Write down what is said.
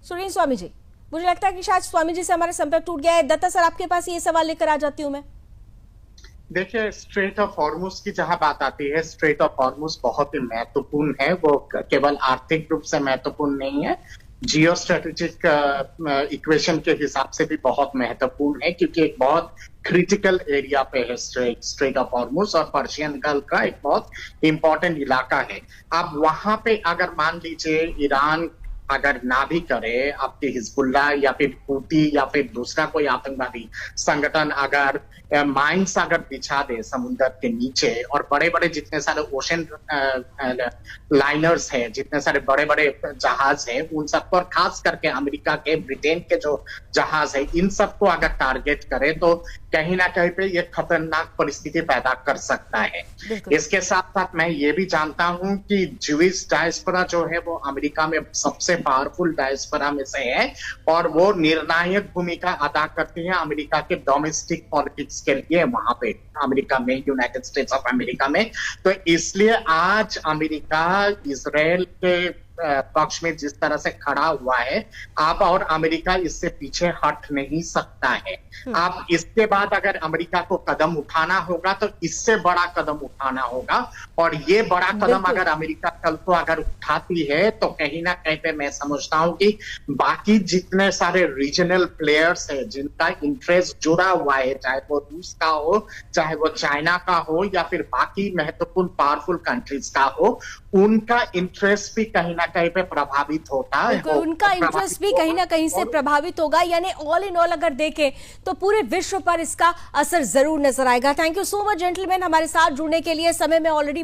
सुनील स्वामी जी, मुझे लगता है कि शायद स्वामी जी से हमारा संपर्क टूट गया है। दत्ता सर, आपके पास ये सवाल लेकर आ जाती हूँ मैं। देखिए, स्ट्रेट ऑफ हॉर्मुज की जहां बात आती है, स्ट्रेट ऑफ हॉर्मुज बहुत ही महत्वपूर्ण है। वो केवल आर्थिक रूप से महत्वपूर्ण नहीं है, जियो स्ट्रेटेजिक इक्वेशन के हिसाब से भी बहुत महत्वपूर्ण है, क्योंकि एक बहुत क्रिटिकल एरिया पे है स्ट्रेट ऑफ हॉर्मुज, और पर्शियन गल्फ का एक बहुत इंपॉर्टेंट इलाका है। अब वहां पे अगर मान लीजिए ईरान अगर ना भी करे, आपकी हिजबुल्लाह या फिर हूती या फिर दूसरा कोई आतंकवादी संगठन अगर माइंस अगर बिछा दे समुद्र के नीचे, और बड़े बड़े जितने सारे ओशन लाइनर्स हैं, जितने सारे बड़े बड़े जहाज हैं, उन सबको, और खास करके अमेरिका के, ब्रिटेन के जो जहाज है, इन सबको अगर टारगेट करे तो कहीं ना कहीं पे ये खतरनाक परिस्थिति पैदा कर सकता है। इसके साथ साथ मैं ये भी जानता हूं कि ज्यूइश डायस्पोरा जो है वो अमेरिका में सबसे पावरफुल डायस्पोरा में से है, और वो निर्णायक भूमिका अदा करती है अमेरिका के डोमेस्टिक पॉलिटिक्स के लिए वहां पे, अमेरिका में, यूनाइटेड स्टेट्स ऑफ अमेरिका में। तो इसलिए आज अमेरिका इजराइल के पक्ष में जिस तरह से खड़ा हुआ है, आप और अमेरिका इससे पीछे हट नहीं सकता है। आप इसके बाद अगर अमेरिका को कदम उठाना होगा तो इससे बड़ा कदम उठाना होगा, और ये बड़ा कदम अगर अमेरिका कल को अगर उठाती है तो कहीं ना कहीं पे मैं समझता हूं कि बाकी जितने सारे रीजनल प्लेयर्स हैं जिनका इंटरेस्ट जुड़ा हुआ है, चाहे वो रूस का हो, चाहे वो चाइना का हो, या फिर बाकी महत्वपूर्ण पावरफुल कंट्रीज का हो, उनका इंटरेस्ट भी कहीं ना कहीं पे प्रभावित होता है। उनका इंटरेस्ट भी कहीं ना कहीं से प्रभावित होगा। यानी ऑल इन ऑल अगर देखें तो पूरे विश्व पर इसका असर जरूर नजर आएगा। Thank you so much gentleman, हमारे साथ जुड़ने के लिए। समय में ऑलरेडी